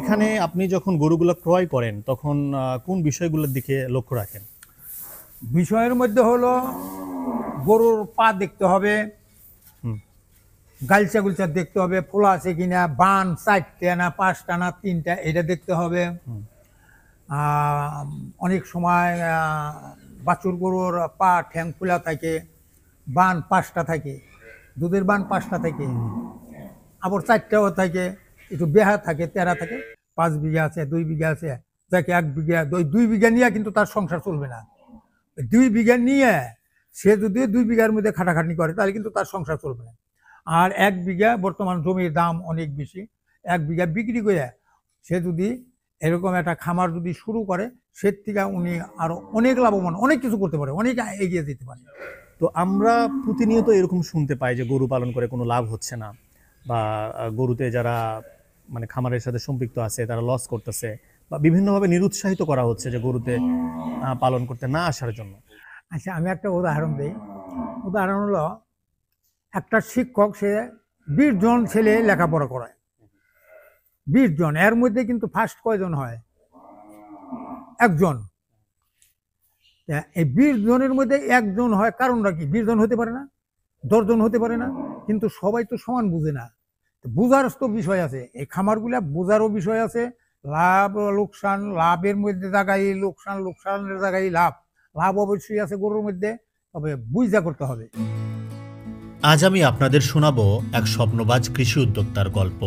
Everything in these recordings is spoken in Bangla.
এখানে আপনি যখন গরুগুলো ক্রয় করেন তখন কোন বিষয়গুলোর দিকে লক্ষ্য রাখেন? বিষয়ের মধ্যে হলো গরুর পা দেখতে হবে, গালচা গুলচা দেখতে হবে, ফোলা আছে কিনা, বান 4টা না 5টা না 3টা এটা দেখতে হবে। অনেক সময় বাছুর গরুর পা ঠ্যাং খোলা থাকে, বান 5টা থাকে, দুধের বান 5টা থাকে, আবার 4টাও থাকে, একটু বেহা থাকে, তেরা থাকে। 5 বিঘা আছে, 2 বিঘা আছে, যাকে 1 বিঘা 2 বিঘা নিয়ে কিন্তু তার সংসার চলবে না। 2 বিঘা নিয়ে সে যদি 2 বিঘার মধ্যে খাটাখাটনি করে তাহলে কিন্তু তার সংসার চলবে না। আর 1 বিঘা বর্তমান জমির দাম অনেক বেশি, 1 বিঘা বিক্রি করে সে যদি এরকম একটা খামার যদি শুরু করে, সে থেকে উনি আরো অনেক লাভবান, অনেক কিছু করতে পারে, অনেক এগিয়ে যেতে পারে। তো আমরা প্রতিনিয়ত এরকম শুনতে পাই যে গরু পালন করে কোনো লাভ হচ্ছে না, বা গরুতে যারা মানে খামারের সাথে সম্পৃক্ত আছে তারা লস করতেছে, বা বিভিন্নভাবে নিরুৎসাহিত করা হচ্ছে যে গরুতে পালন করতে না আসার জন্য। আচ্ছা, আমি একটা উদাহরণ দিই। উদাহরণ হলো, একটা শিক্ষক সে 20 জন ছেলে লেখাপড়া করায়, 20 জন, এর মধ্যে কিন্তু ফার্স্ট কয়জন হয়? 1 জন। এই 20 জনের মধ্যে 1 জন হয়, কারণটা কি? 20 জন হতে পারে না, 10 জন হতে পারে না, কিন্তু সবাই তো সমান বুঝে না। বুঝার তো বিষয় আছে, এই খামারগুলা বোঝারও বিষয় আছে। লাভ লোকসান, লাভের মধ্যে জায়গায় লোকসান, লোকসানের জায়গায় লাভ। লাভ অবশ্যই আছে গরুর মধ্যে, তবে বুঝা করতে হবে। আজ আমি আপনাদের শোনাবো এক স্বপ্নবাজ কৃষি উদ্যোক্তার গল্প।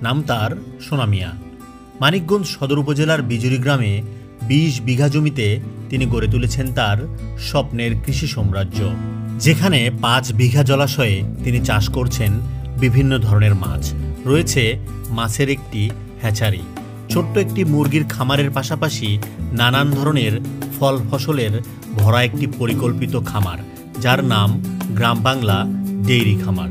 নাম তার সোনা মিয়া। মানিকগঞ্জ সদর উপজেলার বিজুরি গ্রামে 20 বিঘা জমিতে তিনি গড়ে তুলেছেন তার স্বপ্নের কৃষি সাম্রাজ্য, যেখানে 5 বিঘা জলাশয়ে তিনি চাষ করছেন বিভিন্ন ধরনের মাছ। রয়েছে মাছের একটি হ্যাচারি, ছোট্ট একটি মুরগির খামারের পাশাপাশি নানান ধরনের ফল ফসলের ভরা একটি পরিকল্পিত খামার, যার নাম গ্রাম বাংলা ডেইরি খামার।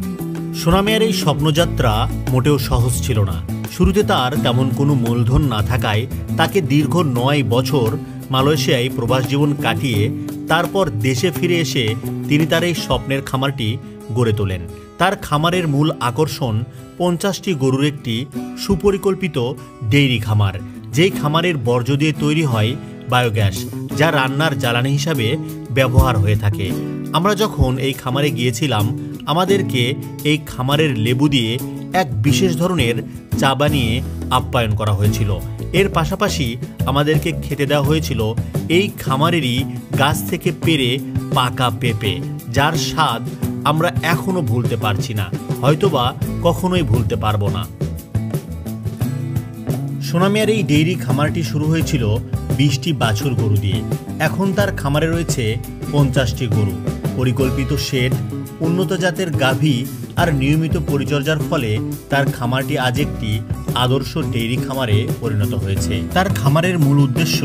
সোনা মিয়ার এই স্বপ্নযাত্রা মোটেও সহজ ছিল না। শুরুতে তার তেমন কোনো মূলধন না থাকায় তাকে দীর্ঘ 9 বছর মালয়েশিয়ায় প্রবাস জীবন কাটিয়ে তারপর দেশে ফিরে এসে তিনি তার এই স্বপ্নের খামারটি গড়ে তোলেন। তার খামারের মূল আকর্ষণ 50টি গরুর একটি সুপরিকল্পিত ডেইরি খামার, যেই খামারের বর্জ্য দিয়ে তৈরি হয় বায়োগ্যাস, যা রান্নার জ্বালানি হিসাবে ব্যবহার হয়ে থাকে। আমরা যখন এই খামারে গিয়েছিলাম, আমাদেরকে এই খামারের লেবু দিয়ে এক বিশেষ ধরনের চা বানিয়ে আপ্যায়ন করা হয়েছিল। এর পাশাপাশি আমাদেরকে খেতে দেওয়া হয়েছিল এই খামারেরই গাছ থেকে পেড়ে পাকা পেঁপে, যার স্বাদ আমরা এখনো ভুলতে পারছি না, হয়তোবা কখনোই ভুলতে পারবো না। সোনা মিয়ার এই ডেইরি খামারটি শুরু হয়েছিল 20টি বাছুর গরু দিয়ে। এখন তার খামারে রয়েছে 50টি গরু, পরিকল্পিত শেড, উন্নত জাতের গাভী আর নিয়মিত পরিচর্যার ফলে তার খামারটি আজ একটি আদর্শ ডেইরি খামারে পরিণত হয়েছে। তার খামারের মূল উদ্দেশ্য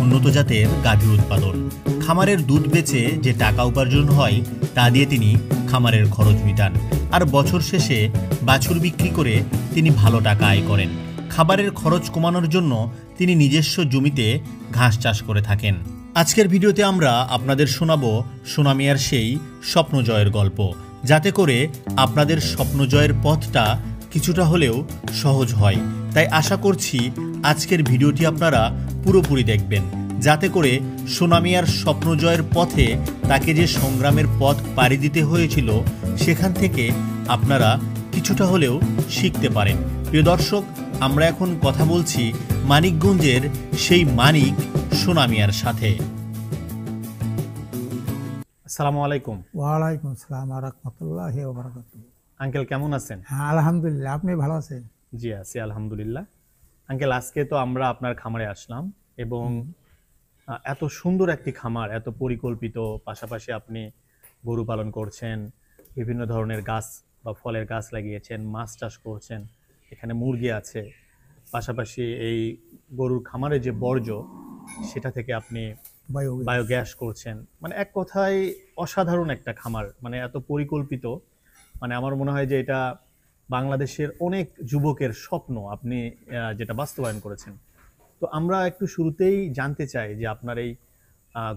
উন্নত জাতের গাভী উৎপাদন। খামারের দুধ বেচে যে টাকা উপার্জন হয় তা দিয়ে তিনি খামারের খরচ মিটান, আর বছর শেষে বাছুর বিক্রি করে তিনি ভালো টাকা আয় করেন। খাবারের খরচ কমানোর জন্য তিনি নিজস্ব জমিতে ঘাস চাষ করে থাকেন। আজকের ভিডিওতে আমরা আপনাদের শোনাবো সোনা মিয়ার সেই স্বপ্নজয়ের গল্প, যাতে করে আপনাদের স্বপ্নজয়ের পথটা কিছুটা হলেও সহজ হয়। তাই আশা করছি আজকের ভিডিওটি আপনারা পুরোপুরি দেখবেন, যাতে করে সোনা মিয়ার স্বপ্নজয়ের পথে তাকে যে সংগ্রামের পথ পাড়ি দিতে হয়েছিল, সেখান থেকে আপনারা কিছুটা হলেও শিখতে পারেন। প্রিয় দর্শক, আমরা এখন কথা বলছি মানিকগঞ্জের সেই মানিক সোনা মিয়ার সাথে। আসসালামু আলাইকুম। ওয়ালাইকুম আসসালাম ওয়া রাহমাতুল্লাহি ওয়া বারাকাতুহু। আঙ্কেল কেমন আছেন? হ্যাঁ, আলহামদুলিল্লাহ। আপনি ভালো আছেন? জি আছি আলহামদুলিল্লাহ। আঙ্কেল, আজকে তো আমরা আপনার খামারে আসলাম, এবং এত সুন্দর একটি খামার, এত পরিকল্পিত, পাশাপাশি আপনি গরু পালন করছেন, বিভিন্ন ধরনের গাছ বা ফলের গাছ লাগিয়েছেন, মাছ চাষ করছেন, এখানে মুরগি আছে, পাশাপাশি এই গরুর খামারে যে বর্জ্য সেটা থেকে আপনি বায়োগ্যাস করছেন। মানে এক কথায় অসাধারণ একটা খামার, মানে এত পরিকল্পিত। মানে আমার মনে হয় যে এটা বাংলাদেশের অনেক যুবকের স্বপ্ন আপনি যেটা বাস্তবায়ন করেছেন। তো আমরা একটু শুরুতেই জানতে চাই যে আপনার এই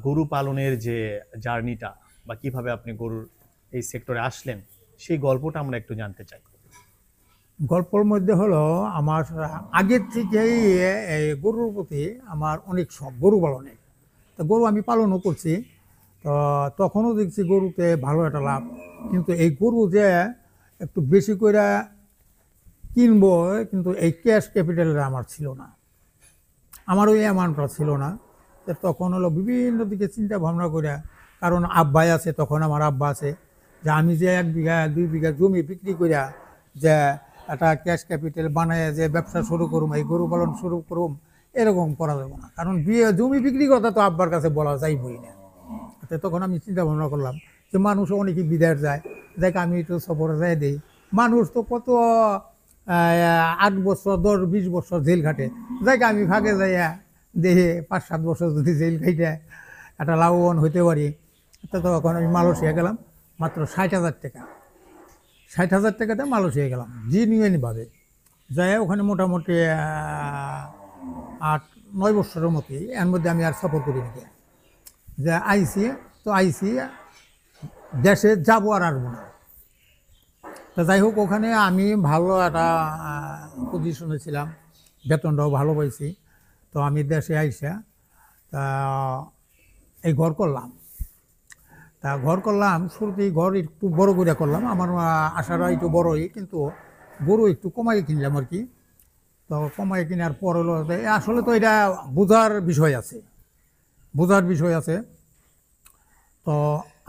গরু পালনের যে জার্নিটা, বা কিভাবে আপনি গরুর এই সেক্টরে আসলেন, সেই গল্পটা আমরা একটু জানতে চাই। গল্পের মধ্যে হলো আমার আগের থেকেই এই গরুর প্রতি আমার অনেক শখ, গরু পালনের। তো গরু আমি পালনও করছি, তো তখনও দেখছি গরুতে ভালো একটা লাভ। কিন্তু এই গরু যে একটু বেশি করে কিনবো, কিন্তু এই ক্যাশ ক্যাপিটালটা আমার ছিল না, আমার ওই অ্যামাউন্টটা ছিল না। তো তখন হলো বিভিন্ন দিকে চিন্তা ভাবনা করে, কারণ আব্বাই আছে, তখন আমার আব্বা আছে, যে আমি যে 1 বিঘা 2 বিঘা জমি বিক্রি করিয়া যে একটা ক্যাশ ক্যাপিটাল বানায় যে ব্যবসা শুরু করুম, এই গরু পালন শুরু করুম, এরকম করা যাবে না। কারণ জমি বিক্রি কথা তো আব্বার কাছে বলা যাইবই না। তো তখন আমি চিন্তা ভাবনা করলাম যে মানুষ অনেকে বিদেশ যায়, দেখ আমি একটু সফরে যাই দিই। মানুষ তো কত 8 বছর 10 20 বছর জেল খাটে, যাই আমি ভাগে যাইয়া দেহে 5-7 বছর যদি জেল খাইতে একটা লাভবান হইতে পারি। তো তখন আমি মালয়েশিয়া গেলাম, মাত্র 60,000 টাকা, 60,000 টাকাতে মালয়েশিয়া গেলাম জিনিউইনভাবে। যাই ওখানে মোটামুটি 8-9 বছরের মতোই, এর মধ্যে আমি আর সফর করি নাকি, যে আইসি, তো আইসি দেশে যাবো আর আসবো না। তো যাই হোক, ওখানে আমি ভালো একটা পজিশনে ছিলাম, বেতনটাও ভালো পাইছি। তো আমি দেশে আইসা তা এই ঘর করলাম। তা ঘর করলাম, শুরুতেই ঘর একটু বড় করে করলাম, আমার আশাটা একটু বড়ই, কিন্তু গরু একটু কমাই কিনলাম আর কি। তো কমাই কেনার পর হলো আসলে তো এটা বোঝার বিষয় আছে, বোঝার বিষয় আছে। তো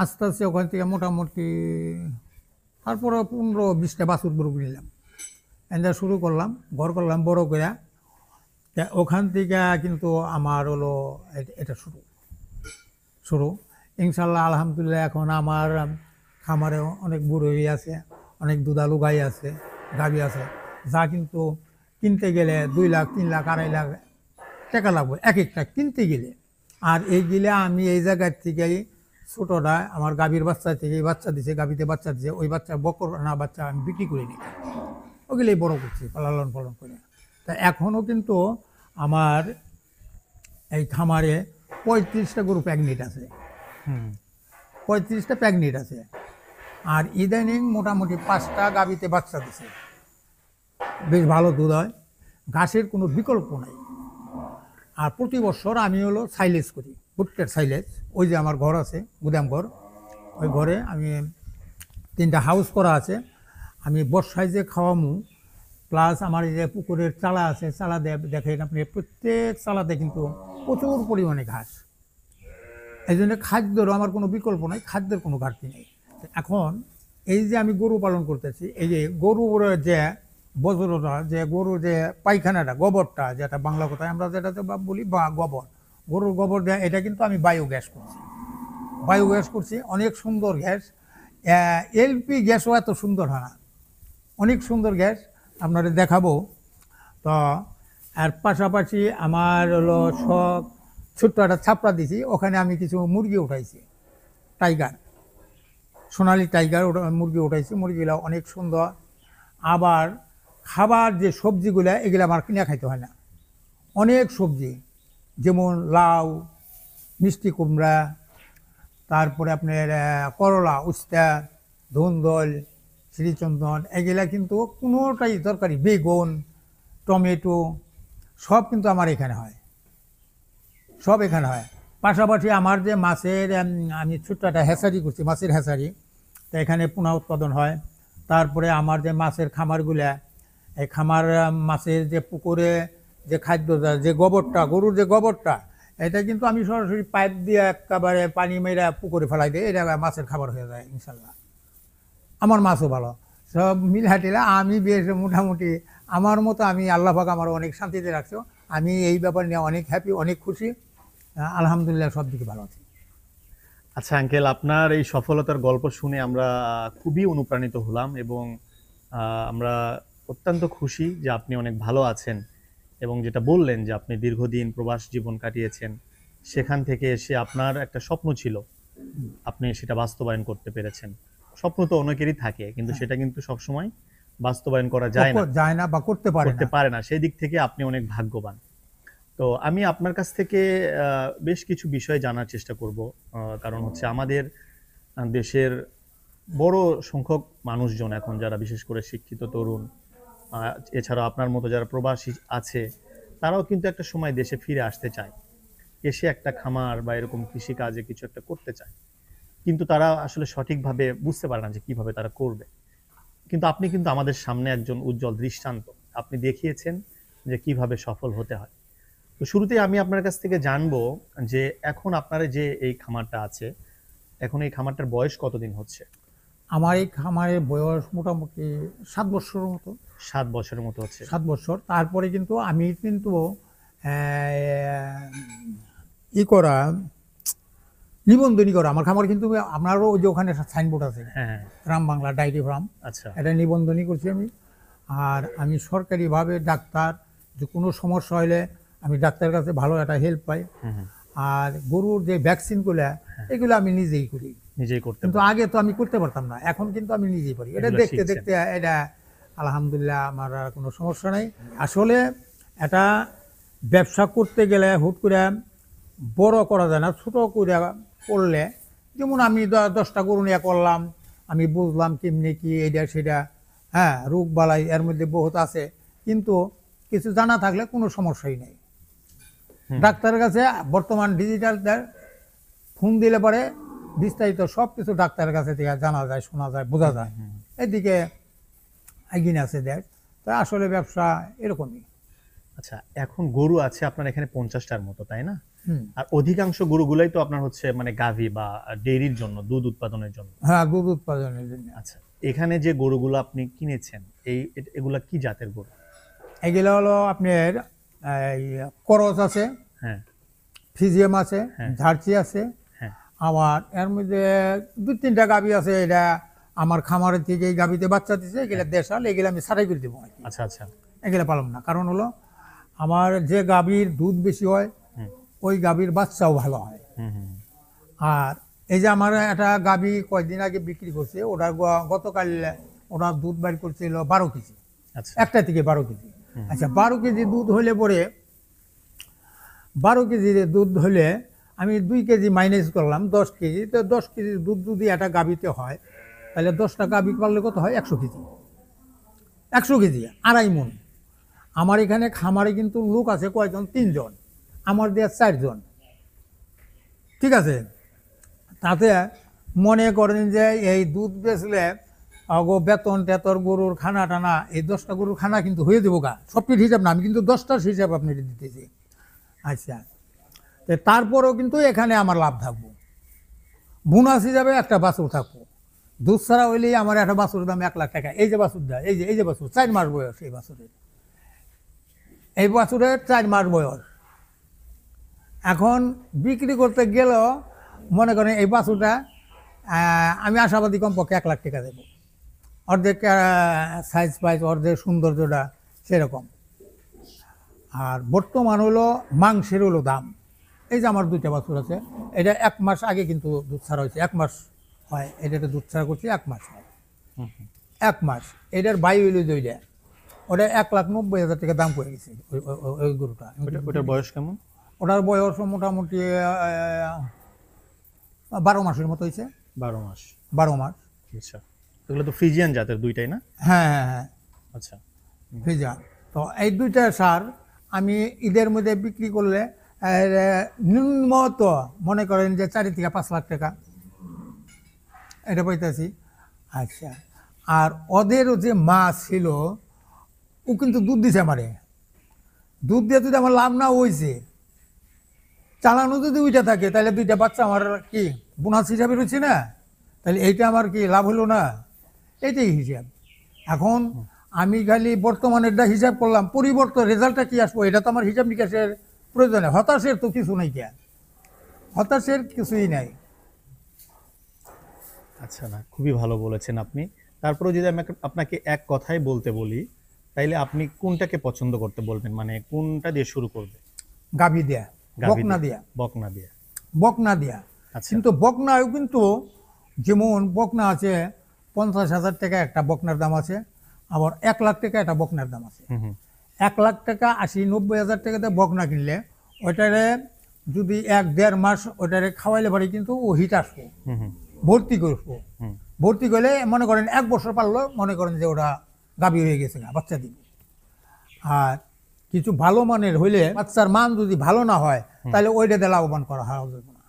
আস্তে আস্তে ওখান থেকে মোটামুটি তারপরে 15-20টা বাছুর গরু কিনলাম, এনে শুরু করলাম, ঘর করলাম বড় করে। তা ওখান থেকে কিন্তু আমার হলো এটা শুরু শুরু ইনশাল্লাহ আলহামদুলিল্লাহ। এখন আমার খামারে অনেক বুড়োই আছে, অনেক দুধালু গাই আছে, গাভী আছে, যা কিন্তু কিনতে গেলে 2 লাখ 3 লাখ 2.5 লাখ টাকা লাগবে এক একটা কিনতে গেলে। আর এই গেলে আমি এই জায়গার থেকেই ছোটোটা আমার গাভীর বাচ্চা থেকে বাচ্চা দিছে, গাভীতে বাচ্চা দিছে, ওই বাচ্চা বকর না বাচ্চা আমি বিক্রি করে নিই, ওগুলোই বড় করছি লালন পালন করে। তা এখনও কিন্তু আমার এই খামারে 35টা গরু প্রেগনেন্ট আছে, 35টা প্রেগনেন্ট আছে। আর ইদানিং মোটামুটি 5টা গাভীতে বাচ্চা দিছে, বেশ ভালো দুধ হয়, ঘাসের কোনো বিকল্প নাই। আর প্রতি বছর আমি হলো সাইলেজ করি, ভুট্টার সাইলেজ। ওই যে আমার ঘর আছে, গুদাম ঘর, ওই ঘরে আমি 3টা হাউস করা আছে, আমি বর্ষায় যে খাওয়ামু, প্লাস আমার এই যে পুকুরের চালা আছে, চালা দেখেন আপনি, প্রত্যেক চালাতে কিন্তু প্রচুর পরিমাণে ঘাস। এই জন্য খাদ্যেরও আমার কোনো বিকল্প নাই, খাদ্যের কোনো ঘাটতি নেই। এখন এই যে আমি গরু পালন করতেছি, এই যে গরুর যে বজ্রটা, যে গরু যে পায়খানাটা, গোবরটা, যেটা বাংলা কথায় আমরা যেটাতে বলি বা গোবর, গরুর গোবর দেয়, এটা কিন্তু আমি বায়োগ্যাস করছি, বায়োগ্যাস করছি, অনেক সুন্দর গ্যাস। এলপি গ্যাসও এত সুন্দর হয় না, অনেক সুন্দর গ্যাস, আপনাদের দেখাবো। তো আর পাশাপাশি আমার হলো সব ছোট্ট একটা ছাপড়া দিছি, ওখানে আমি কিছু মুরগি উঠাইছি, টাইগার, সোনালি টাইগার ওটা মুরগি উঠাইছি, মুরগিগুলো অনেক সুন্দর। আবার খাবার যে সবজিগুলো, এগুলো আমার কিনে খাইতে হয় না, অনেক সবজি, যেমন লাউ, মিষ্টি কুমড়া, তারপরে আপনার করলা, উস্তা, ধুন্দল, শ্রীচন্দন, এগুলা কিন্তু কোনোটাই তরকারি, বেগুন, টমেটো, সব কিন্তু আমার এখানে হয়, সব এখানে হয়। পাশাপাশি আমার যে মাছের আমি ছোট্ট একটা হ্যাচারি করছি, মাছের হ্যাচারি, তো এখানে পোনা উৎপাদন হয়। তারপরে আমার যে মাছের খামারগুলা, এই খামার মাছের যে পুকুরে যে খাদ্যটা, যে গোবরটা, গরুর যে গোবরটা, এটা কিন্তু আমি সরাসরি পাইপ দিয়ে একেবারে পানি মেরা পুকুরে ফেলাই দিই, এটা মাছের খাবার হয়ে যায় ইনশাল্লাহ। আমার মাছও ভালো, সব মিলাটিলা আমি বেশ মোটামুটি আমার মতো, আমি আল্লাহ পাক আমার অনেক শান্তিতে রাখছো, আমি এই ব্যাপার নিয়ে অনেক হ্যাপি, অনেক খুশি, আলহামদুলিল্লাহ সব দিকে ভালো আছি। আচ্ছা আঙ্কেল, আপনার এই সফলতার গল্প শুনে আমরা খুবই অনুপ্রাণিত হলাম, এবং আমরা অত্যন্ত খুশি যে আপনি অনেক ভালো আছেন, এবং যেটা বললেন যে আপনি দীর্ঘদিন প্রবাস জীবন কাটিয়েছেন, সেখান থেকে এসে আপনার একটা স্বপ্ন ছিল, আপনি সেটা বাস্তবায়ন করতে পেরেছেন। স্বপ্ন তো অনেকেরই থাকে, কিন্তু সেটা কিন্তু সবসময় বাস্তবায়ন করা যায় না, যায় না বা করতে পারে না, সেই দিক থেকে আপনি অনেক ভাগ্যবান। তো আমি আপনার কাছ থেকে বেশ কিছু বিষয় জানার চেষ্টা করব, কারণ হচ্ছে আমাদের দেশের বড় সংখ্যক মানুষজন এখন, যারা বিশেষ করে শিক্ষিত তরুণ, এছাড়াও আপনার মতো যারা প্রবাসী আছে তারাও কিন্তু একটা সময় দেশে ফিরে আসতে চায়, এসে একটা খামার বা এরকম কৃষিকাজে কিছু একটা করতে চায়, কিন্তু তারা আসলে সঠিকভাবে বুঝতে পারে না যে কিভাবে তারা করবে। কিন্তু আপনি কিন্তু আমাদের সামনে একজন উজ্জ্বল দৃষ্টান্ত, আপনি দেখিয়েছেন যে কিভাবে সফল হতে হয়। তো শুরুতেই আমি আপনার কাছ থেকে জানবো যে এখন আপনার যে এই খামারটা আছে, এখন এই খামারটার বয়স কতদিন হচ্ছে? আমার এই খামারের বয়স মোটামুটি 7 বছরের মতো। 7 বছরের মতো হচ্ছে। 7 বছর। তারপরে কিন্তু আমি কিন্তু ই করা নিবন্ধনী করা আমার খামার কিন্তু আপনারও ওই যে ওখানে সাইনবোর্ড আছে, হ্যাঁ। গ্রাম বাংলা ডায়েরি ফার্ম, আচ্ছা। এটা নিবন্ধনী করছি আমি। আর আমি সরকারিভাবে ডাক্তার, যে কোনো সমস্যা হলে আমি ডাক্তারের কাছে ভালো একটা হেল্প পাই। আর গরুর যে ভ্যাকসিনগুলো এগুলো আমি নিজেই করি, নিজেই করতে কিন্তু আগে তো আমি করতে পারতাম না, এখন কিন্তু আমি নিজেই পারি। এটা এগুলো দেখতে শিখছেন। দেখতে এটা আলহামদুলিল্লাহ আমার আর কোনো সমস্যা নেই। আসলে এটা ব্যবসা করতে গেলে হুট করে বড় করা যায় না, ছোট করে করলে, যেমন আমি 10টা গরু নিয়ে করলাম, আমি বুঝলাম কেমনি কি এটা সেটা, হ্যাঁ, রোগ বালাই এর মধ্যে বহুত আছে, কিন্তু কিছু জানা থাকলে কোনো সমস্যাই নেই। ডাক্তারের কাছে বর্তমান ডিজিটাল ফোন দিলে পরে বিস্তারিত সব কিছু ডাক্তারের কাছে থেকে জানা যায়, শোনা যায়, বোঝা যায়। এদিকে এগিয়ে আছে দেখ, তা আসলে ব্যবসা এরকমই। আচ্ছা, এখন গরু আছে আপনার এখানে 50টার মতো, তাই না? হুম। আর অধিকাংশ গরুগুলাই তো আপনার হচ্ছে মানে গাভী বা ডেইরির জন্য, দুধ উৎপাদনের জন্য। হ্যাঁ, দুধ উৎপাদনের জন্য। আচ্ছা, এখানে যে গরুগুলো আপনি কিনেছেন এগুলা কি জাতের গরু? এগুলো হলো আপনার এই করস আছে, হ্যাঁ। ফিজিয়াম আছে, হ্যাঁ। ঝাড়চি আছে, হ্যাঁ। আবার এর মধ্যে 2-3টা গাভী আছে, এটা আমার খামারের থেকে এই গাভীতে বাচ্চা দিচ্ছে, এগুলো দেশাল, এগুলো আমি ছাড়াই করে দেবো আর কি। আচ্ছা আচ্ছা। এগুলো পালাম না, কারণ হলো আমার যে গাভীর দুধ বেশি হয় ওই গাভীর বাচ্চাও ভালো হয়। আর এই যে আমার একটা গাভী কয়েকদিন আগে বিক্রি করছে, ওটা গতকাল ওরা দুধ বাইর করছিল 12 কেজি, আচ্ছা। একটা থেকে 12 কেজি। আচ্ছা, 12 কেজি দুধ হলে পরে 12 কেজি দুধ হলে আমি 2 কেজি মাইনাস করলাম 10 কেজি, তো 10 কেজি দুধ যদি একটা গাভীতে হয় তাহলে 10টা গাভী পারলে কত হয়? 100 কেজি। 100 কেজি 2.5 মণ। আমার এখানে খামারে কিন্তু লোক আছে কয়জন? 3 জন, আমার দেওয়া 4 জন, ঠিক আছে? তাতে মনে করেন যে এই দুধ বেচলে বেতন টেতর গরুর খানা টানা, এই 10টা গরুর খানা কিন্তু হয়ে দেবো গা, সবটির হিসাব না, আমি কিন্তু 10টার হিসাব আপনাকে দিতেছি। আচ্ছা, তো তারপরেও কিন্তু এখানে আমার লাভ থাকবো, বোনাস হিসাবে একটা বাছুর থাকবো। দুধ ছাড়া হইলেই আমার একটা বাছুরের দাম 1 লাখ টাকা। এই যে বাছুর দেয়, এই যে বাছুর 4 মাস বয়স, এই বাছুরের 4 মাস বয়স। এখন বিক্রি করতে গেলেও মনে করেন এই বাছুরটা আমি আশাবাদী কমপক্ষে 1 লাখ টাকা দেবো, অর্ধেক সাইজ পাইজ, অর্ধেক সৌন্দর্যটা সেরকম। আর বর্তমান হলো মাংসের হলো দাম। এই যে আমার 2টা বাছুর আছে, এটা 1 মাস আগে কিন্তু দুধ ছাড়া হয়েছে, 1 মাস হয়, এটা দুধ ছাড়া করছি 1 মাস হয়, 1 মাস। এটার বায়ু হইল 2টা, ওটা 1,90,000 টাকা দাম পড়ে গেছে ওই গরুটা। ওটার বয়স কেমন? ওটার বয়স মোটামুটি 12 মাসের মতো হয়েছে। 12 মাস। 12 মাস। আচ্ছা, এগুলো তো ফ্রিজিয়ান জাতের দুইটাই না? হ্যাঁ হ্যাঁ হ্যাঁ, আচ্ছা। ফ্রিজিয়ান। তো এই 2টা সার আমি ঈদের মধ্যে বিক্রি করলে ন্যূনতম মনে করেন যে 4 থেকে 5 লাখ টাকা এটা পাইতেছি। আচ্ছা, আর ওদেরও যে মাছ ছিল ও কিন্তু দুধ দিছে আমারে, দুধ দিয়ে যদি আমার লাভ না হয়েছে, চালানো যদি ওইটা থাকে তাহলে 2টা বাচ্চা আমার কি বোনাস হিসাবে রয়েছে না, তাহলে এইটা আমার কি লাভ হলো না? এইটাই হিসাব। এখন আমি খালি বর্তমানেরটা হিসাব করলাম, পরিবর্তন রেজাল্টটা কি আসবো এটা তো আমার হিসাব নিকাশের প্রয়োজনে। হতাশের তো কিছু নেই, কেন হতাশের কিছুই নাই। আচ্ছা, না খুবই ভালো বলেছেন আপনি। তারপরে যদি আমি আপনাকে এক কথায় বলতে বলি, তাইলে আপনি কোনটাকে পছন্দ করতে বলবেন, মানে কোনটা দিয়ে শুরু করবে? গাভী দেয়া, গাভী বকনা দিয়ে? দেয়া, বকনা দিয়ে। বকনা দেয়া। আচ্ছা। কিন্তু বকনাও কিন্তু যেমন বকনা আছে 50,000 টাকা একটা বকনার দাম আছে, আবার 1 লাখ টাকা একটা বকনার দাম আছে। 1 লাখ টাকা 80-90,000 টাকাতে বকনা কিনলে ওইটারে যদি 1-1.5 মাস ওইটারে খাওয়াইলে পারে কিন্তু ও হিট আসবো, ভর্তি করবো। ভর্তি করলে মনে করেন 1 বছর পারলো, মনে করেন যে ওটা গাভী হয়ে গেছে গা, বাচ্চা দিবে। আর কিছু ভালো মানের হইলে বাচ্চার মান যদি ভালো না হয় তাহলে ওইটাতে লাভবান করা হয় যাবে না।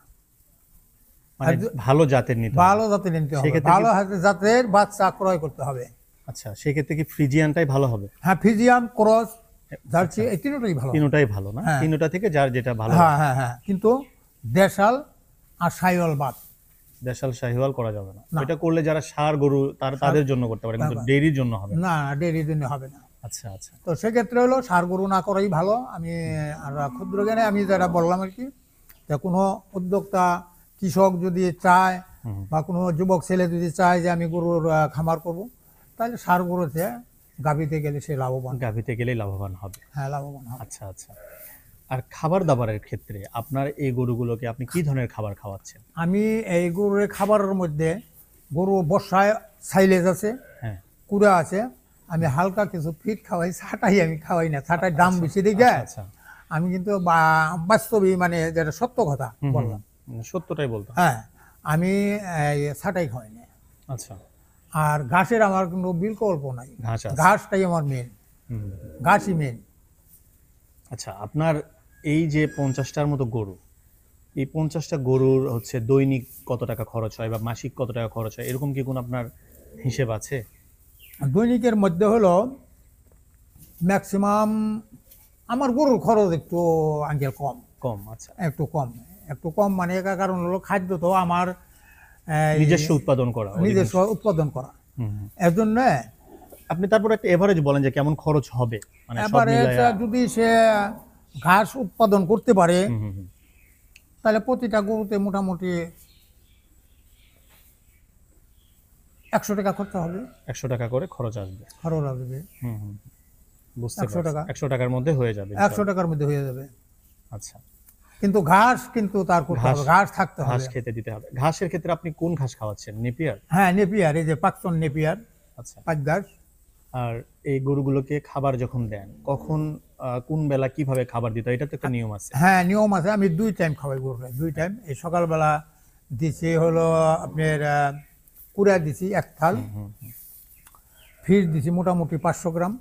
মানে ভালো জাতের নিতে হবে। ভালো জাতের নিতে হবে, সেক্ষেত্রে ভালো জাতের বাচ্চা ক্রয় করতে হবে। আচ্ছা, সেক্ষেত্রে কি ফ্রিজিয়ানটাই ভালো হবে? হ্যাঁ, ফিজিয়াম, ক্রস, জার্সি এই তিনটাই ভালো। তিনটাই ভালো না? হ্যাঁ। তিনটা থেকে যার যেটা ভালো। হ্যাঁ হ্যাঁ হ্যাঁ, কিন্তু দেশাল আর সাইওয়াল বাদ। দেশাল শাহিওয়াল করা যাবে না। এটা করলে যারা ষাঁড় গরু তাদের জন্য করতে পারে, কিন্তু ডেইরির জন্য হবে না। না, ডেয়ারির জন্য হবে না। আচ্ছা আচ্ছা। তো সেক্ষেত্রে হলো ষাঁড় গরু না করাই ভালো। আমি আর ক্ষুদ্র জ্ঞানে আমি যেটা বললাম আর কি, যে কোনো উদ্যোক্তা কৃষক যদি চায় বা কোনো যুবক ছেলে যদি চায় যে আমি গরুর খামার করব, তাহলে ষাঁড় গরুতে গাভীতে গেলে সে লাভবান। গাভীতে গেলেই লাভবান হবে। হ্যাঁ, লাভবান হবে। আচ্ছা আচ্ছা। আর খাবার দাবারের ক্ষেত্রে আপনার এই গরুগুলোকে আপনি কি ধরনের খাবার খাওয়াচ্ছেন? আমি এই গরুর খাবারের মধ্যে গরু বর্ষায় সাইলেজ আছে, হ্যাঁ। কুড়া আছে, আমি হালকা কিছু ফিট খাওয়াই, ছাটাই আমি খাওয়াই না, ছাটাই দাম বেশি দিকে। আচ্ছা। আমি কিন্তু বাস্তবিক মানে যেটা সত্য কথা বললাম, সত্যটাই বলতাম। হ্যাঁ, আমি ছাটাই খাওয়াই না। আচ্ছা। আর ঘাসের আমার কোনো বিকল্প নাই, ঘাস আছে। ঘাসটাই আমার মেন, ঘাসই মেন। আচ্ছা, আপনার এই যে 50টার মতো গরু, এই 50টা গরুর হচ্ছে দৈনিক কত টাকা খরচ হয় বা মাসিক কত টাকা খরচ হয়, এরকম কি কোনো আপনার হিসেব আছে? দৈনিকের মধ্যে হলো ম্যাক্সিমাম আমার গরুর খরচ একটু আঙ্কেল কম, কম? আচ্ছা। একটু কম, একটু কম মানে এর কারণ হলো খাদ্য তো আমার নিজস্ব উৎপাদন করা, নিজস্ব উৎপাদন করা। হুম, হুম। এর জন্য আপনি তারপর একটা এভারেজ বলেন যে কেমন খরচ হবে, মানে সব এবারে মিলায়া। যদি সে ঘাস উৎপাদন করতে পারে হুম, হুম, হুম। তাহলে প্রতিটা গরুতে মোটামুটি 100 টাকা খরচা হবে, 100 টাকা করে খরচ আসবে। খরচ আসবে। হুম, হুম। বুঝতে 100 টাকা। পারছি। 100 টাকার মধ্যে হয়ে যাবে। 100 টাকার মধ্যে হয়ে যাবে। আচ্ছা। কিন্তু ঘাস কিন্তু তার করতে হবে, ঘাস থাকতে ঘাস হবে। খেতে দিতে হবে। ঘাসের ক্ষেত্রে আপনি কোন ঘাস খাওয়াচ্ছেন? নেপিয়ার? হ্যাঁ, নেপিয়ার, এই যে পাকচন নেপিয়ার, আচ্ছা। পাঁচ ঘাস। আর এই গরুগুলোকে খাবার যখন দেন, কখন কোন বেলা কিভাবে খাবার দিতে হয়, এটা তো একটা নিয়ম আছে। হ্যাঁ, নিয়ম আছে। আমি 2 টাইম খাওয়াই গরুকে, 2 টাইম। এই সকালবেলা দিছি হলো আপনার কুড়া দিছি 1 থাল, ফিস দিছি মোটামুটি 500 গ্রাম,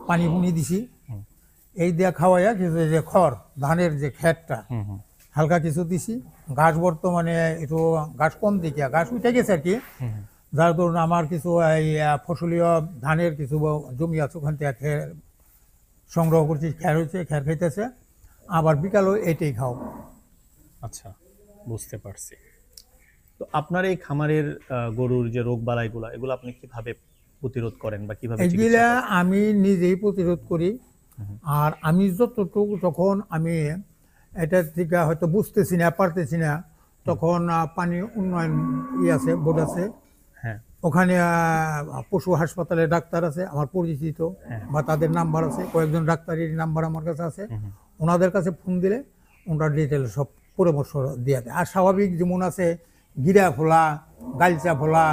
পানি পুনি দিছি, এই দিয়ে খাওয়াইয়া কিছু যে খড় ধানের যে খেটটা হুম, হুম। হালকা কিছু দিছি। ঘাস বর্তমানে একটু ঘাস কম দিকে, ঘাস উঠে গেছে আর কি। যার ধরুন আমার কিছু এই ফসলীয় ধানের কিছু জমি আছে, ওখান থেকে সংগ্রহ করছি, খ্যার হয়েছে, খ্যার খাইতেছে। আবার বিকালও এটাই খাও। আচ্ছা, বুঝতে পারছি। তো আপনার এই খামারের গরুর যে রোগ বালাইগুলো, এগুলো আপনি কিভাবে প্রতিরোধ করেন বা কিভাবে চিকিৎসা এগুলা করেন? আমি নিজেই প্রতিরোধ করি। আর আমি যতটুকু যখন আমি এটা থেকে হয়তো বুঝতেছি না, পারতেছি না, তখন পানি উন্নয়ন আছে, বোর্ড আছে, হ্যাঁ। ওখানে পশু হাসপাতালে ডাক্তার আছে আমার পরিচিত, বা তাদের নাম্বার আছে, কয়েকজন ডাক্তারের নাম্বার আমার কাছে আছে। ওনাদের কাছে ফোন দিলে ওনারা ডিটেল সব পরামর্শ দিয়ে দেয়। আর স্বাভাবিক যেমন আছে গিরা ফোলা, গালচা ফোলা,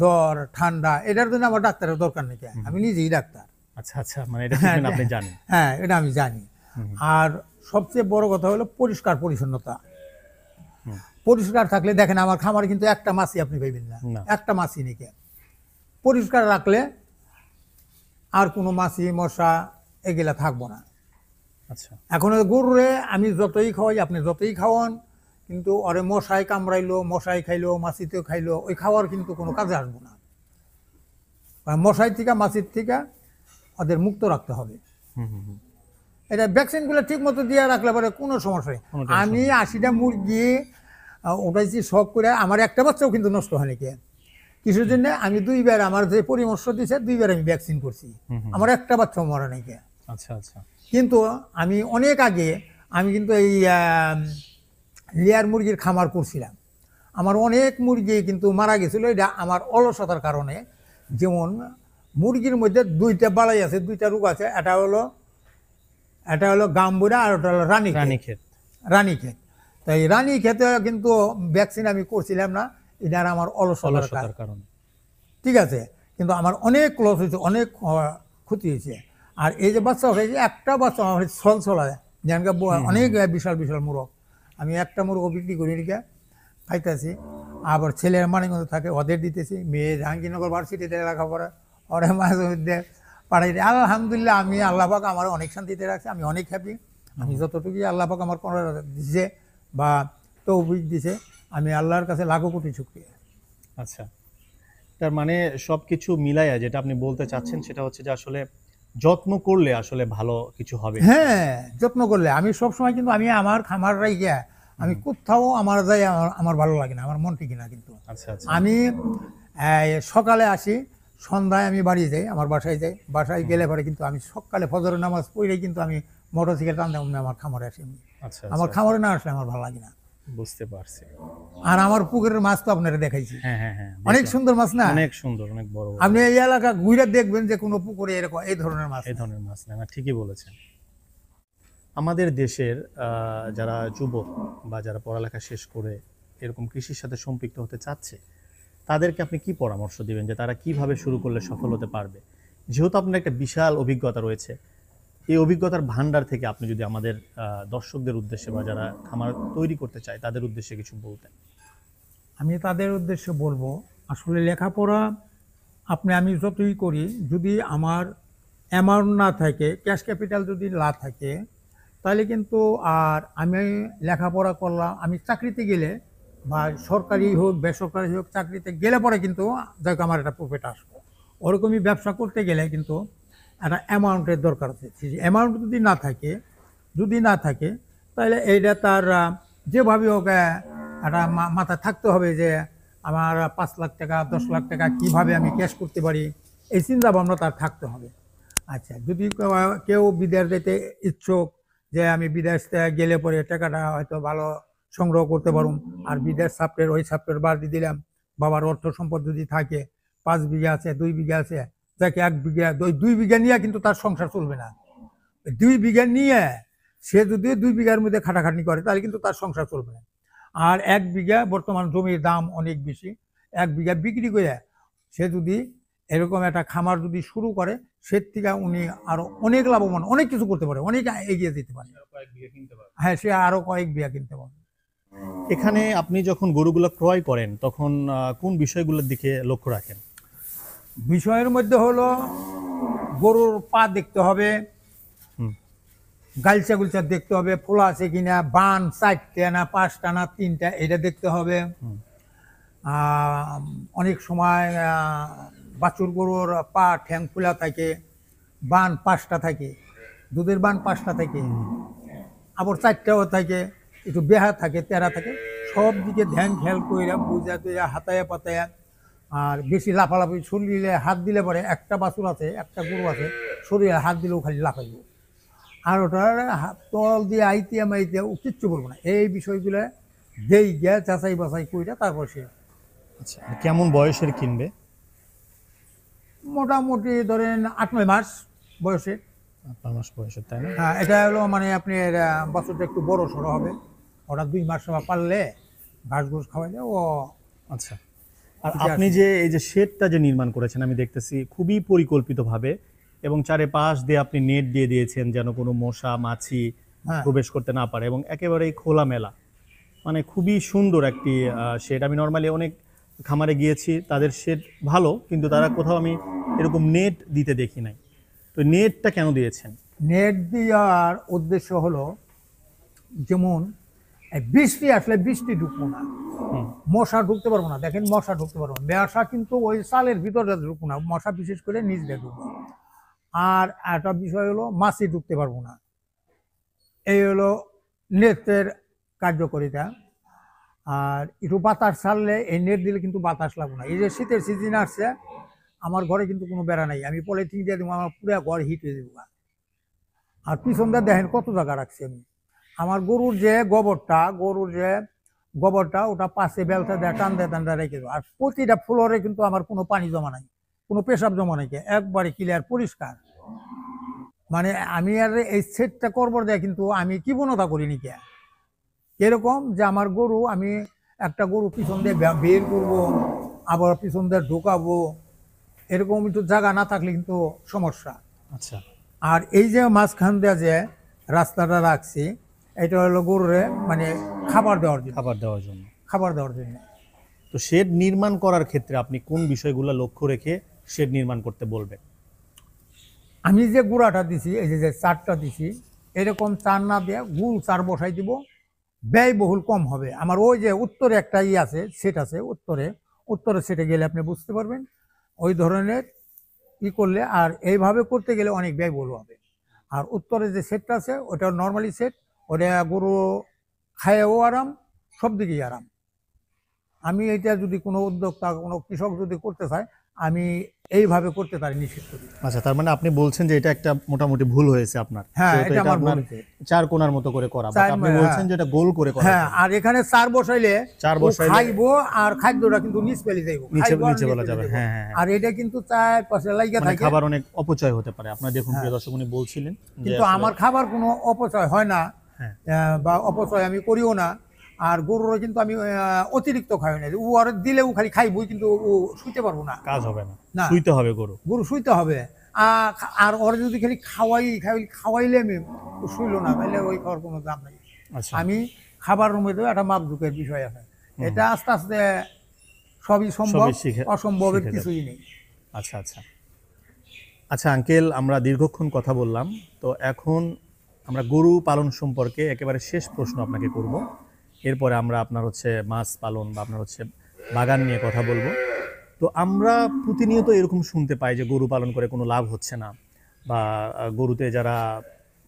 জ্বর, ঠান্ডা, এটার জন্য আমার ডাক্তারের দরকার নেই, আমি নিজেই ডাক্তার। আচ্ছা আচ্ছা, মানে এটা treatment আপনি জানেন। হ্যাঁ, এটা আমি জানি। আর সবচেয়ে বড় কথা হলো পরিষ্কার পরিচ্ছন্নতা। পরিষ্কার থাকলে দেখেন আমার খামারে কিন্তু একটা মাছি আপনি পাইবেন না, না। একটা মাছি নেই। পরিষ্কার রাখলে আর কোনো মাছি মশা এগুলা থাকবো না। আচ্ছা। এখন গরুরে আমি যতই খাওয়াই, আপনি যতই খাওয়ান, কিন্তু ওরে মশাই কামড়াইলো, মশাই খাইলো, মাছিতেও খাইলো, ওই খাওয়ার কিন্তু কোনো কাজে আসবো না। কারণ মশাই থেকে মাছির থেকে ওদের মুক্ত রাখতে হবে। হুম, হুম, হুম। এটা ভ্যাকসিনগুলো ঠিক মতো দিয়ে রাখলে পরে কোনো সমস্যা নেই। কোনো tension আমি 80টা মুরগি ওটাইছি শখ করে, আমার একটা বাচ্চাও কিন্তু নষ্ট হয়নি। কিছুর জন্য আমি 2 বার আমার যে পরামর্শ দিয়েছে 2 বার আমি ভ্যাকসিন করছি, আমার একটা বাচ্চাও মরা নাই। আচ্ছা আচ্ছা। কিন্তু আমি অনেক আগে আমি কিন্তু এই লেয়ার মুরগির খামার করছিলাম, আমার অনেক মুরগি কিন্তু মারা গেছিল। এটা আমার অলসতার কারণে। যেমন মুরগির মধ্যে 2টা বালাই আছে, 2টা রোগ আছে। এটা হলো গাম্বুরা আর ওটা হলো রানীক্ষেত। রানীক্ষেত। তো এই রানীক্ষেতে কিন্তু ভ্যাকসিন আমি করছিলাম না, এটা আর আমার অলসতার কারণে। ঠিক আছে, কিন্তু আমার অনেক লস হয়েছে, অনেক ক্ষতি হয়েছে। আর এই যে বাচ্চা হয়েছে, একটা বাচ্চা আমার ছলছলা, যেন অনেক বিশাল বিশাল মুরগ। আমি একটা মুরগ বিক্রি করি রেখে খাইতেছি, আবার ছেলের মানিকগঞ্জ থাকে ওদের দিতেছি, মেয়ে জাহাঙ্গীরনগর ভার্সিটিতে লেখাপড়া, ওরা মাঝে মধ্যে পাঠাই দেয়। আলহামদুলিল্লাহ, আমি আল্লাহ পাক আমার অনেক শান্তিতে রাখছে, আমি অনেক হ্যাপি। আমি যতটুকুই আল্লাহ পাক আমার কোনো দিছে বা তৌফিক দিছে, আমি আল্লাহর কাছে লাখো কোটি শুকরিয়া। আচ্ছা, তার মানে সবকিছু মিলাইয়া যেটা আপনি বলতে চাচ্ছেন সেটা হচ্ছে যে আসলে যত্ন করলে আসলে ভালো কিছু হবে। হ্যাঁ, যত্ন করলে আমি সবসময় কিন্তু আমি আমার খামার রাইগা আমি কোথাও আমার যাই আমার ভালো লাগে না, আমার মন ঠিক না। কিন্তু আচ্ছা আচ্ছা। আমি সকালে আসি, সন্ধ্যায় আমি বাড়ি যাই, আমার বাসায় যাই। বাসায় গেলে পরে কিন্তু আমি সকালে ফজরের নামাজ পড়ে কিন্তু আমি মোটরসাইকেল টানতে আমার খামারে আসি। আমি আচ্ছা আমার আচ্ছা, খামারে না আসলে আমার ভালো লাগে না। বুঝতে পারছি। আর আমার পুকুরের মাছ তো আপনারা দেখাইছি, হ্যাঁ হ্যাঁ হ্যাঁ, অনেক দেখলাম। সুন্দর মাছ না? অনেক সুন্দর, অনেক বড় বড়। আপনি এই এলাকা ঘুরে দেখবেন যে কোনো পুকুরে এরকম এই ধরনের মাছ এই নেই। ধরনের মাছ না, ঠিকই বলেছেন। আমাদের দেশের যারা যুবক বা যারা পড়ালেখা শেষ করে এরকম কৃষির সাথে সম্পৃক্ত হতে চাচ্ছে, তাদেরকে আপনি কি পরামর্শ দিবেন যে তারা কিভাবে শুরু করলে সফল হতে পারবে? যেহেতু আপনার একটা বিশাল অভিজ্ঞতা রয়েছে, এই অভিজ্ঞতার ভান্ডার থেকে আপনি যদি আমাদের দর্শকদের উদ্দেশ্যে বা যারা খামার তৈরি করতে চায় তাদের উদ্দেশ্যে কিছু বলতেন। আমি তাদের উদ্দেশ্যে বলবো, আসলে লেখাপড়া আমি যতই করি, যদি আমার অ্যামাউন্ট না থাকে, ক্যাশ ক্যাপিটাল যদি না থাকে, তাহলে কিন্তু আর আমি লেখাপড়া করলাম, আমি চাকরিতে গেলে বা সরকারি হোক বেসরকারি হোক চাকরিতে গেলে পরে কিন্তু যাকে আমার একটা প্রফিট আসবে। ওরকমই ব্যবসা করতে গেলে কিন্তু একটা অ্যামাউন্টের দরকার আছে। অ্যামাউন্ট যদি না থাকে তাহলে এইটা তার যেভাবে হোক একটা মাথায় থাকতে হবে যে আমার 5 লাখ টাকা 10 লাখ টাকা কীভাবে আমি ক্যাশ করতে পারি, এই চিন্তা ভাবনা তার থাকতে হবে। আচ্ছা, যদি কেউ বিদেশ যেতে ইচ্ছুক যে আমি বিদেশ গেলে পরে টাকাটা হয়তো ভালো সংগ্রহ করতে পারুম, আর বিদেশ সাপ্টের ওই সাপ্টের বাড়ি দিলাম, বাবার অর্থ সম্পদ যদি থাকে, 5 বিঘা আছে 2 বিঘা আছে, যাকে 1 বিঘা 2 বিঘা নিয়ে কিন্তু তার সংসার চলবে না। 2 বিঘা নিয়ে সে যদি 2 বিঘার মধ্যে খাটাখাটনি করে তাহলে কিন্তু তার সংসার চলবে না। আর 1 বিঘা, বর্তমান জমির দাম অনেক বেশি, 1 বিঘা বিক্রি করে সে যদি এরকম একটা খামার যদি শুরু করে, সে থেকে উনি আরো অনেক লাভবান, অনেক কিছু করতে পারে, অনেক এগিয়ে যেতে পারে। হ্যাঁ, সে আরো কয়েক বিঘা কিনতে পারে। এখানে আপনি যখন গরুগুলো ক্রয় করেন তখন কোন বিষয়গুলোর দিকে লক্ষ্য রাখেন? বিষয়ের মধ্যে হলো গরুর পা দেখতে হবে, হুম। গালচা গুলচা দেখতে হবে, ফোলা আছে কিনা, বান 4টা না 5টা না 3টা, এটা দেখতে হবে। অনেক সময় বাছুর গরুর পা ঠ্যাং খোলা থাকে, বান 5টা থাকে, দুধের বান 5টা থাকে, আবার 4টাও থাকে, একটু বেহা থাকে, তেরা থাকে। সব দিকে ধ্যান খেয়াল করে বুঝা তুইয়া হাতায়া পাতায়া, আর বেশি লাফালাফি শরীরে হাত দিলে পরে, একটা বাছুর আছে একটা গরু আছে শরীরে হাত দিলেও খালি লাফাইব, আর ওটার তল দিয়ে আইতিয়া মাইতিয়া ও কিচ্ছু বলবো না। এই বিষয়গুলো যেই গিয়া যাচাই বাছাই কইরা তারপর সে আচ্ছা, আর কেমন বয়সের কিনবে? মোটামুটি ধরেন 8-9 মাস বয়সে। 8 মাস বয়সের, তাই না? হ্যাঁ, এটা হলো মানে আপনার বাছুরটা একটু বড় সড়ো হবে। ওরা 2 মাস সময় পারলে ঘাস ঘুষ খাওয়াইলে ও। আচ্ছা, আর ঠিক আছে। আপনি যে এই যে শেডটা যে নির্মাণ করেছেন আমি দেখতেছি খুবই পরিকল্পিতভাবে, এবং চারিপাশ দিয়ে আপনি নেট দিয়ে দিয়েছেন যেন কোনো মশা মাছি হ্যাঁ, প্রবেশ করতে না পারে, এবং একেবারেই খোলামেলা, মানে খুবই সুন্দর একটি শেড। আমি নর্মালি অনেক খামারে গিয়েছি, তাদের শেড ভালো, কিন্তু তারা কোথাও আমি এরকম নেট দিতে দেখি নাই। তো নেটটা কেন দিয়েছেন? নেট দেওয়ার উদ্দেশ্য হলো, যেমন এই বৃষ্টি আসলে বৃষ্টি ঢুকবো না, হুম, মশা ঢুকতে পারবো না। দেখেন, মশা ঢুকতে পারবো না, মশা কিন্তু ওই চালের ভিতরে ঢুকবো না, মশা বিশেষ করে নিচ দিয়ে ঢুকবো। আর একটা বিষয় হলো মাছি ঢুকতে পারবো না। এই হলো নেটের কার্যকারিতা। আর একটু বাতাস ছাড়লে, এই নেট দিলে কিন্তু বাতাস লাগবে না। এই যে শীতের সিজন আসছে, আমার ঘরে কিন্তু কোনো বেড়া নাই, আমি পলিথিন দিয়ে দেবো, আমার পুরো ঘর হিট হয়ে দেবো। আর পিছন দিয়ে দেখেন কত জায়গা রাখছি আমি। আমার গরুর যে গোবরটা ওটা পাশে বেলটা দেয়, টান দিয়ে রেখে দেবো। আর প্রতিটা ফ্লোরে কিন্তু আমার কোনো পানি জমা নাই, কোনো পেশাব জমা নাই, একবারে ক্লিয়ার পরিষ্কার। মানে আমি আর এই সেটটা করবো দেয়, কিন্তু আমি কি বনতা করিনি কে এরকম যে আমার গরু, আমি একটা গরু পিছন দিয়ে বের করবো, আবার পিছন দিয়ে ঢোকাবো, এরকম একটু জায়গা না থাকলে কিন্তু সমস্যা। আচ্ছা, আর এই যে মাঝখান দিয়ে যে রাস্তাটা রাখছি, এটা হলো গরুরে মানে খাবার দেওয়ার জন্য। তো শেড নির্মাণ করার ক্ষেত্রে আপনি কোন বিষয়গুলো লক্ষ্য রেখে শেড নির্মাণ করতে বলবে? আমি যে গুঁড়াটা দিছি, এই যে চারটা দিছি, এরকম চার না দিয়ে গুল চার বসাই দিব, ব্যয়বহুল কম হবে। আমার ওই যে উত্তরে একটা আছে, সেট আছে উত্তরে সেটে গেলে আপনি বুঝতে পারবেন ওই ধরনের করলে। আর এইভাবে করতে গেলে অনেক ব্যয়বহুল হবে। আর উত্তরে যে সেটটা আছে ওটা নর্মালি সেট, ওটা গরু খায়ও আরাম, সব দিকেই আরাম। আমি এটা যদি কোনো উদ্যোক্তা, কোনো কৃষক যদি করতে চায়, আমি এইভাবে করতে পারি, নিষেধ করি। আচ্ছা, তার মানে আপনি বলছেন যে এটা একটা মোটামুটি ভুল হয়েছে আপনার। হ্যাঁ, যেহেতু এটা আমার আপনার ভুল হয়েছে। চার কোণার মতো করে করা, বাট আপনি বলছেন যে এটা গোল করে করা। হ্যাঁ, আর এখানে চার বসাইলে বসাইলে খাইবো, আর খাদ্যটা কিন্তু নিচ পেলে যাইবো, নিচে বলা যাবে। হ্যাঁ হ্যাঁ। আর এটা কিন্তু চার পাশে লাগিয়ে থাকে, খাবার অনেক অপচয় হতে পারে। আপনারা দেখুন প্রিয় দর্শক, উনি বলছিলেন কিন্তু আমার খাবার কোনো অপচয় হয় না, বা অপচয় আমি করিও না। আর গরুর কিন্তু আমি অতিরিক্ত খাই না, ও আর দিলেও খালি খাইবই, কিন্তু ও শুইতে পারবো না, কাজ হবে না, শুইতে হবে গরু শুইতে হবে। আর ওরা যদি খালি খাওয়াইলে আমি শুইলো না, তাহলে ওই খাওয়ার কোনো দাম নেই। আমি খাবারের মধ্যে একটা মাপঝুকের বিষয় আছে, এটা আস্তে আস্তে সবই সম্ভব, অসম্ভবের কিছুই নেই। আচ্ছা আচ্ছা আচ্ছা আঙ্কেল, আমরা দীর্ঘক্ষণ কথা বললাম, তো এখন আমরা গরু পালন সম্পর্কে একেবারে শেষ প্রশ্ন আপনাকে করব। এরপরে আমরা আপনার হচ্ছে মাছ পালন বা আপনার হচ্ছে বাগান নিয়ে কথা বলবো। তো আমরা প্রতিনিয়ত এরকম শুনতে পাই যে গরু পালন করে কোনো লাভ হচ্ছে না, বা গরুতে যারা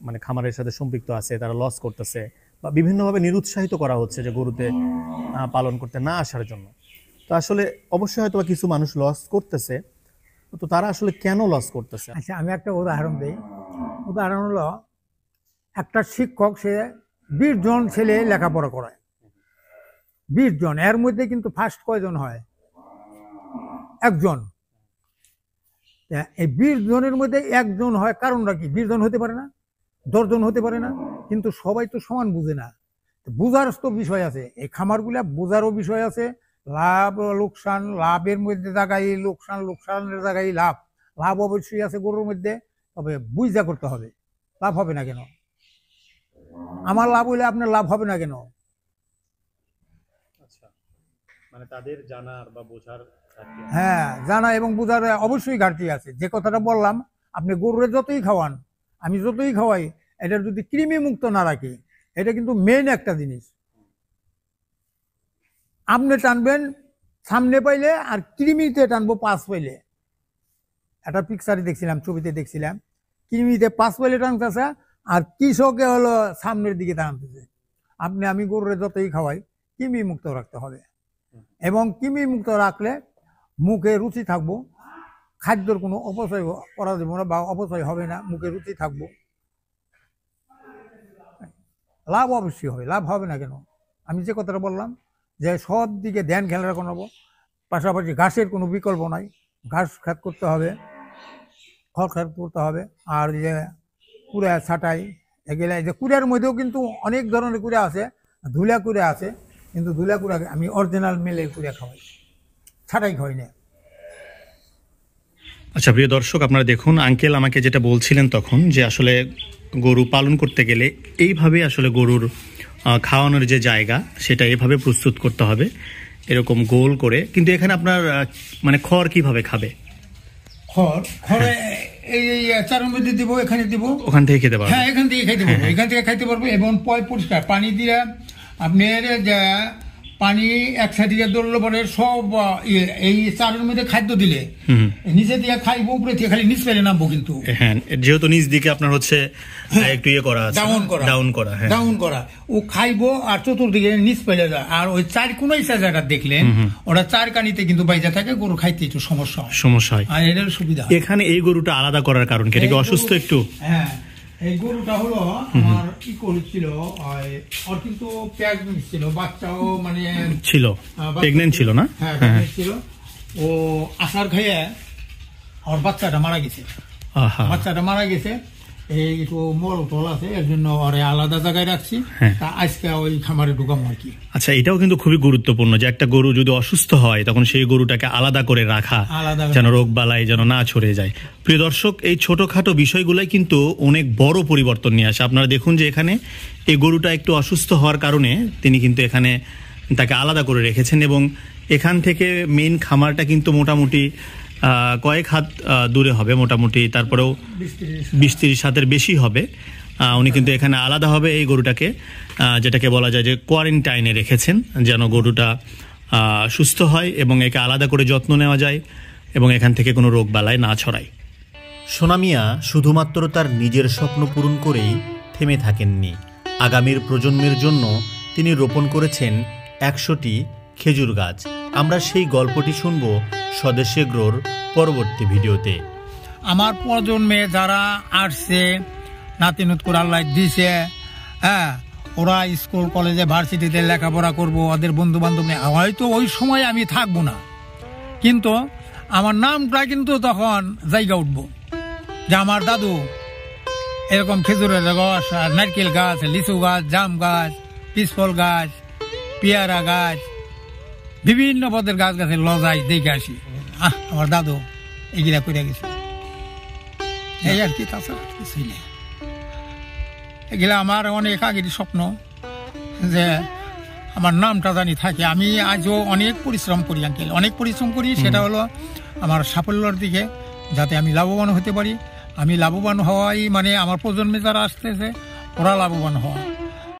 মানে খামারের সাথে সম্পৃক্ত আছে তারা লস করতেছে, বা বিভিন্নভাবে নিরুৎসাহিত করা হচ্ছে যে গরুতে পালন করতে না আসার জন্য। তো আসলে অবশ্যই হয়তো কিছু মানুষ লস করতেছে, তো তারা আসলে কেন লস করতেছে? আচ্ছা, আমি একটা উদাহরণ দিই। উদাহরণ হলো, একটা শিক্ষক, সে 20 জন ছেলে লেখাপড়া করায়, 20 জন, এর মধ্যে কিন্তু ফার্স্ট কয়জন হয়? একজন। এই 20 জনের মধ্যে একজন হয়, কারণটা কি? 20 জন হতে পারে না, 10 জন হতে পারে না, কিন্তু সবাই তো সমান বুঝে না। বুঝার তো বিষয় আছে, এই খামারগুলা বোঝারও বিষয় আছে। লাভ লোকসান, লাভের মধ্যে জায়গায় লোকসান, লোকসানের জায়গায় লাভ। লাভ অবশ্যই আছে গরুর মধ্যে, তবে বুঝা করতে হবে। লাভ হবে না কেন? আমার লাভ হইলে আপনার লাভ হবে না কেন? আচ্ছা, মানে তাদের জানার বা বোঝার, হ্যাঁ, জানা এবং বোঝার অবশ্যই ঘাটতি আছে। যে কথাটা বললাম, আপনি গরুরে যতই খাওয়ান, আমি যতই খাওয়াই, এটার যদি কৃমি মুক্ত না রাখি, এটা কিন্তু মেইন একটা জিনিস। আপনি টানবেন সামনে পাইলে, আর কৃমিতে টানবো পাশ পাইলে। একটা পিকচারে দেখছিলাম, ছবিতে দেখছিলাম, কৃমিতে পাশ পাইলে টানতেছে, আর কৃষকে হলো সামনের দিকে টানতেছে। আমি গরুরে যতই খাওয়াই, কৃমি মুক্ত রাখতে হবে, এবং কৃমি মুক্ত রাখলে মুখে রুচি থাকবো, খাদ্যর কোনো অপচয় করা যাবে না, বা অপচয় হবে না, মুখে রুচি থাকবো। লাভ অবশ্যই হবে, লাভ হবে না কেন? আমি যে কথাটা বললাম, যে সব দিকে ধ্যান খেয়াল রাখা নেবো, পাশাপাশি ঘাসের কোনো বিকল্প নাই, ঘাস খাত করতে হবে, খড় খাত করতে হবে। আর যে কুড়া ছাটাই, এগুলা, যে কুড়ার মধ্যেও কিন্তু অনেক ধরনের কুড়া আছে, ধুলা কুড়া আছে, কিন্তু ধুলা কুড়া আমি অরিজিনাল মেলের কুড়া খাওয়াই, ছাটাই খাওয়াই না। আচ্ছা প্রিয় দর্শক, আপনারা দেখুন আঙ্কেল আমাকে যেটা বলছিলেন তখন, যে আসলে গরু পালন করতে গেলে এইভাবে আসলে গরুর খাওয়ানোর যে জায়গা, সেটা এভাবে প্রস্তুত করতে হবে, এরকম গোল করে। কিন্তু এখানে আপনার মানে খড় কিভাবে খাবে? খড়ে এই চারের মধ্যে দিব, এখানে দিব, ওখান থেকে খেতে পারবে? হ্যাঁ, এখান থেকে খাইতে পারবো, এখান থেকে খাইতে পারবো। এবং পরিষ্কার পানি দিয়ে আপনার পানি একসাথে দৌড়লে পরে সব এই চারের মধ্যে খাদ্য দিলে নিচে দিয়ে খাইবো, উপরে দিয়ে খালি নিচ পেলে নামবো। কিন্তু হ্যাঁ, যেহেতু নিচ দিকে আপনার হচ্ছে একটু ইয়ে করা আছে, ডাউন করা, ও খাইবো, আর চতুর্দিকে নিচ পেলে যায়। আর ওই চার কোন জায়গাটা দেখলেন, ওরা চার কানিতে কিন্তু বাইজা থাকে, গরু খাইতে একটু সমস্যা হয়, আর এটার সুবিধা। এখানে এই গরুটা আলাদা করার কারণ কি? এটা কি অসুস্থ একটু? হ্যাঁ, এই গরুটা হলো আমার কি করেছিল, ওর কিন্তু প্রেগনেন্ট ছিল, বাচ্চাও মানে ছিল, প্রেগনেন্ট ছিল না? হ্যাঁ, ছিল। ও আসার খেয়ে ওর বাচ্চাটা মারা গেছে। এই একটু মল টল আছে, এর জন্য ওরে আলাদা জায়গায় রাখছি। আজকে ওই খামারে ঢুকাম আর কি। আচ্ছা, এটাও কিন্তু খুবই গুরুত্বপূর্ণ যে একটা গরু যদি অসুস্থ হয়, তখন সেই গরুটাকে আলাদা করে রাখা, যেন রোগ বালাই যেন না ছড়িয়ে যায়। প্রিয় দর্শক, এই ছোটখাটো বিষয়গুলাই কিন্তু অনেক বড় পরিবর্তন নিয়ে আসে। আপনারা দেখুন যে এখানে এই গরুটা একটু অসুস্থ হওয়ার কারণে তিনি কিন্তু এখানে তাকে আলাদা করে রেখেছেন, এবং এখান থেকে মেইন খামারটা কিন্তু মোটামুটি কয়েক হাত দূরে হবে মোটামুটি, তারপরেও 20-30 হাতের বেশি হবে। উনি কিন্তু এখানে আলাদাভাবে এই গরুটাকে যেটাকে বলা যায় যে কোয়ারেন্টাইনে রেখেছেন, যেন গরুটা সুস্থ হয় এবং একে আলাদা করে যত্ন নেওয়া যায় এবং এখান থেকে কোনো রোগ বালাই না ছড়ায়। সোনা মিয়া শুধুমাত্র তার নিজের স্বপ্ন পূরণ করেই থেমে থাকেননি। আগামীর প্রজন্মের জন্য তিনি রোপণ করেছেন 100টি খেজুর গাছ। আমরা সেই গল্পটি শুনব স্বদেশ এগ্রোর পরবর্তী ভিডিওতে। আমার প্রজন্মে যারা আসছে, নাতিনুত করে আল্লাহ দিছে, হ্যাঁ, ওরা স্কুল কলেজে ভার্সিটিতে লেখাপড়া করব, ওদের বন্ধু বান্ধব নিয়ে হয়তো ওই সময় আমি থাকবো না, কিন্তু আমার নামটা কিন্তু তখন জায়গা উঠবো যে আমার দাদু এরকম খেজুরের গাছ, নারকেল গাছ, লিচু গাছ, জাম গাছ, পিসফল গাছ, পেয়ারা গাছ, বিভিন্ন পদের গাছ গাছের লজাই দেখে আসি, আমার দাদু এগুলা করে গেছে, এই আর কি, তাছাড়া কিছুই নেই। এগুলা আমার অনেক আগের স্বপ্ন যে আমার নামটা জানি থাকে। আমি আজও অনেক পরিশ্রম করি আঙ্কেল, অনেক পরিশ্রম করি, সেটা হলো আমার সাফল্যের দিকে, যাতে আমি লাভবান হতে পারি। আমি লাভবান হওয়াই মানে আমার প্রজন্মে যারা আসতেছে ওরা লাভবান হওয়া।